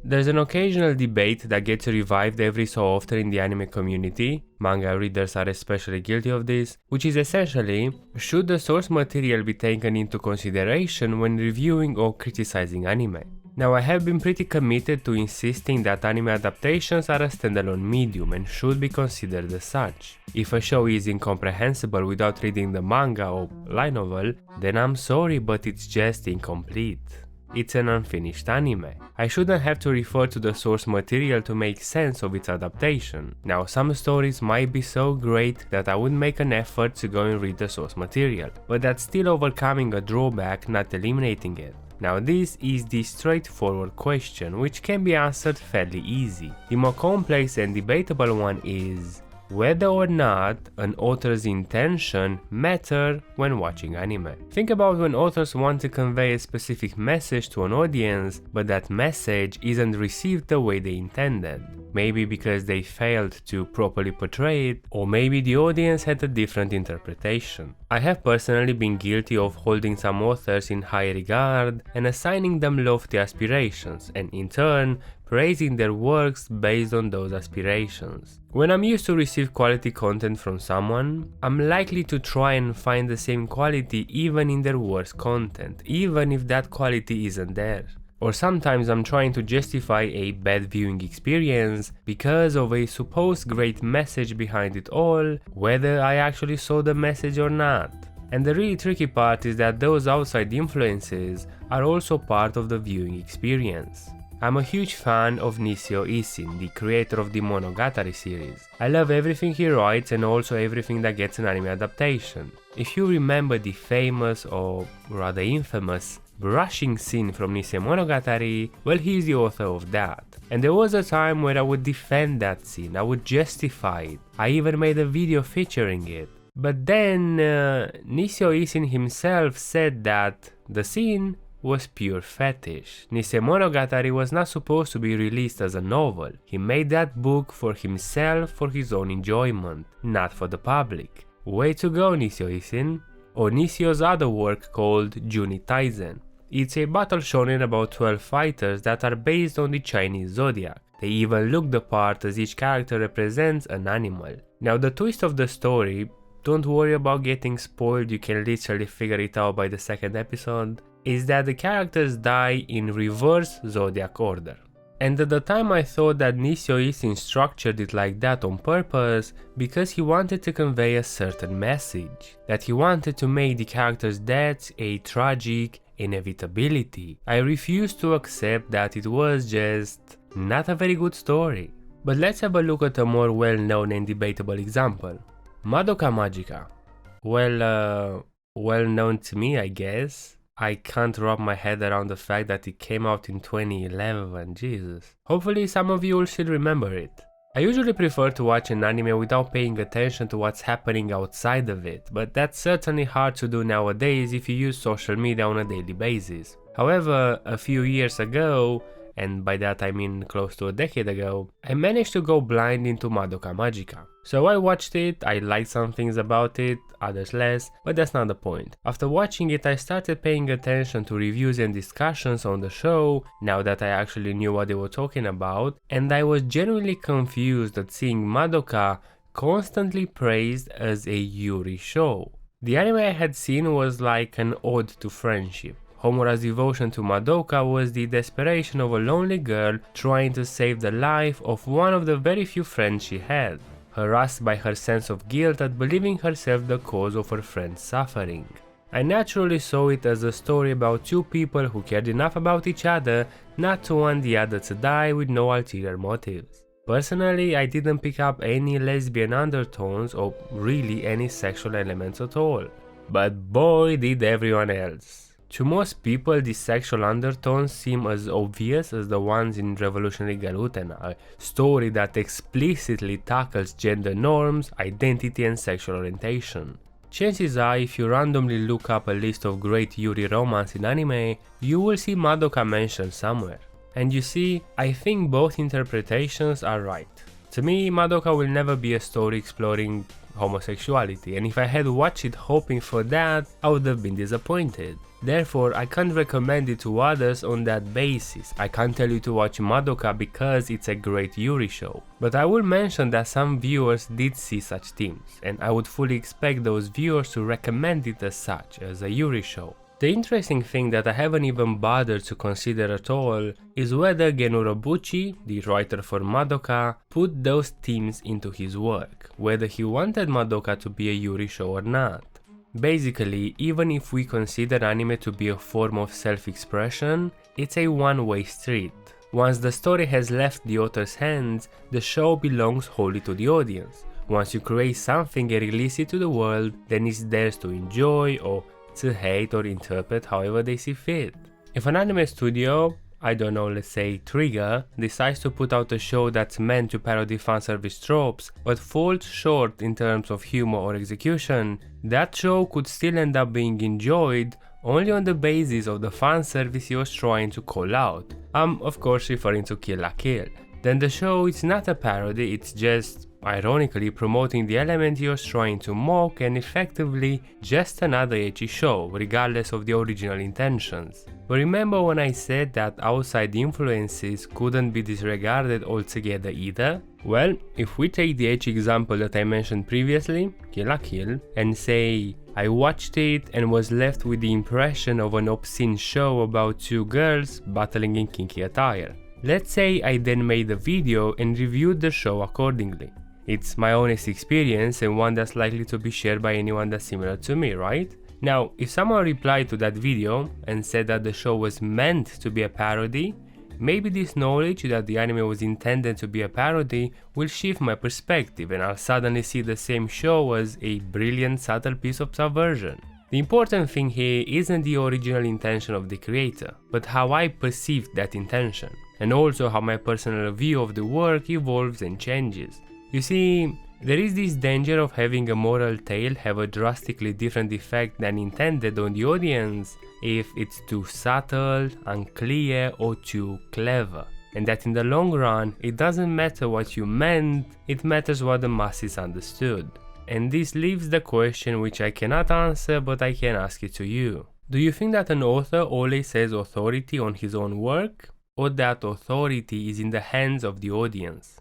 There's an occasional debate that gets revived every so often in the anime community, manga readers are especially guilty of this, which is essentially, should the source material be taken into consideration when reviewing or criticizing anime? Now, I have been pretty committed to insisting that anime adaptations are a standalone medium and should be considered as such. If a show is incomprehensible without reading the manga or light novel, then I'm sorry, but it's just incomplete. It's an unfinished anime. I shouldn't have to refer to the source material to make sense of its adaptation. Now, some stories might be so great that I would make an effort to go and read the source material, but that's still overcoming a drawback, not eliminating it. Now, this is the straightforward question, which can be answered fairly easy. The more complex and debatable one is whether or not an author's intention matter when watching anime. Think about when authors want to convey a specific message to an audience, but that message isn't received the way they intended. Maybe because they failed to properly portray it, or maybe the audience had a different interpretation. I have personally been guilty of holding some authors in high regard and assigning them lofty aspirations, and in turn, praising their works based on those aspirations. When I'm used to receive quality content from someone, I'm likely to try and find the same quality even in their worst content, even if that quality isn't there. Or sometimes I'm trying to justify a bad viewing experience because of a supposed great message behind it all, whether I actually saw the message or not. And the really tricky part is that those outside influences are also part of the viewing experience. I'm a huge fan of Nishio Isin, the creator of the Monogatari series. I love everything he writes and also everything that gets an anime adaptation. If you remember the famous, or rather infamous, brushing scene from Nishio Monogatari, well, he's the author of that. And there was a time where I would defend that scene, I would justify it. I even made a video featuring it. But then Nishio Isin himself said that the scene was pure fetish. Nishio Monogatari was not supposed to be released as a novel. He made that book for himself, for his own enjoyment, not for the public. Way to go, Nishio Isin. Or Nishio's other work called Juni Taisen. It's a battle shonen about 12 fighters that are based on the Chinese zodiac. They even look the part as each character represents an animal. Now, the twist of the story, don't worry about getting spoiled, you can literally figure it out by the second episode, is that the characters die in reverse zodiac order. And at the time I thought that Nishio Isin structured it like that on purpose because he wanted to convey a certain message, that he wanted to make the characters' deaths a tragic inevitability. I refused to accept that it was just not a very good story. But let's have a look at a more well-known and debatable example. Madoka Magica. Well known to me, I guess. I can't wrap my head around the fact that it came out in 2011, Jesus. Hopefully some of you will still remember it. I usually prefer to watch an anime without paying attention to what's happening outside of it, but that's certainly hard to do nowadays if you use social media on a daily basis. However, a few years ago, and by that I mean close to a decade ago, I managed to go blind into Madoka Magica. So I watched it, I liked some things about it, others less, but that's not the point. After watching it, I started paying attention to reviews and discussions on the show, now that I actually knew what they were talking about, and I was genuinely confused at seeing Madoka constantly praised as a Yuri show. The anime I had seen was like an ode to friendship. Homura's devotion to Madoka was the desperation of a lonely girl trying to save the life of one of the very few friends she had, harassed by her sense of guilt at believing herself the cause of her friend's suffering. I naturally saw it as a story about two people who cared enough about each other not to want the other to die with no ulterior motives. Personally, I didn't pick up any lesbian undertones or really any sexual elements at all. But boy, did everyone else. To most people, the sexual undertones seem as obvious as the ones in Revolutionary Girl Utena, a story that explicitly tackles gender norms, identity and sexual orientation. Chances are, if you randomly look up a list of great Yuri romance in anime, you will see Madoka mentioned somewhere. And you see, I think both interpretations are right. To me, Madoka will never be a story exploring homosexuality, and if I had watched it hoping for that, I would have been disappointed. Therefore, I can't recommend it to others on that basis. I can't tell you to watch Madoka because it's a great Yuri show. But I will mention that some viewers did see such themes, and I would fully expect those viewers to recommend it as such, as a Yuri show. The interesting thing that I haven't even bothered to consider at all is whether Gen Urobuchi, the writer for Madoka, put those themes into his work, whether he wanted Madoka to be a Yuri show or not. Basically, even if we consider anime to be a form of self-expression, it's a one-way street. Once the story has left the author's hands, the show belongs wholly to the audience. Once you create something and release it to the world, then it's theirs to enjoy or to hate or interpret however they see fit. If an anime studio, I don't know, let's say Trigger, decides to put out a show that's meant to parody fanservice tropes but falls short in terms of humor or execution, that show could still end up being enjoyed only on the basis of the fanservice he was trying to call out. I'm of course referring to Kill la Kill. Then the show is not a parody, it's just ironically promoting the element he was trying to mock and effectively just another ecchi show, regardless of the original intentions. But remember when I said that outside influences couldn't be disregarded altogether either? Well, if we take the ecchi example that I mentioned previously, Kill la Kill, and say I watched it and was left with the impression of an obscene show about two girls battling in kinky attire. Let's say I then made a video and reviewed the show accordingly. It's my honest experience and one that's likely to be shared by anyone that's similar to me, right? Now, if someone replied to that video and said that the show was meant to be a parody, maybe this knowledge that the anime was intended to be a parody will shift my perspective and I'll suddenly see the same show as a brilliant subtle piece of subversion. The important thing here isn't the original intention of the creator, but how I perceived that intention, and also how my personal view of the work evolves and changes. You see, there is this danger of having a moral tale have a drastically different effect than intended on the audience if it's too subtle, unclear, or too clever. And that in the long run, it doesn't matter what you meant, it matters what the masses understood. And this leaves the question which I cannot answer, but I can ask it to you. Do you think that an author always has authority on his own work, or that authority is in the hands of the audience?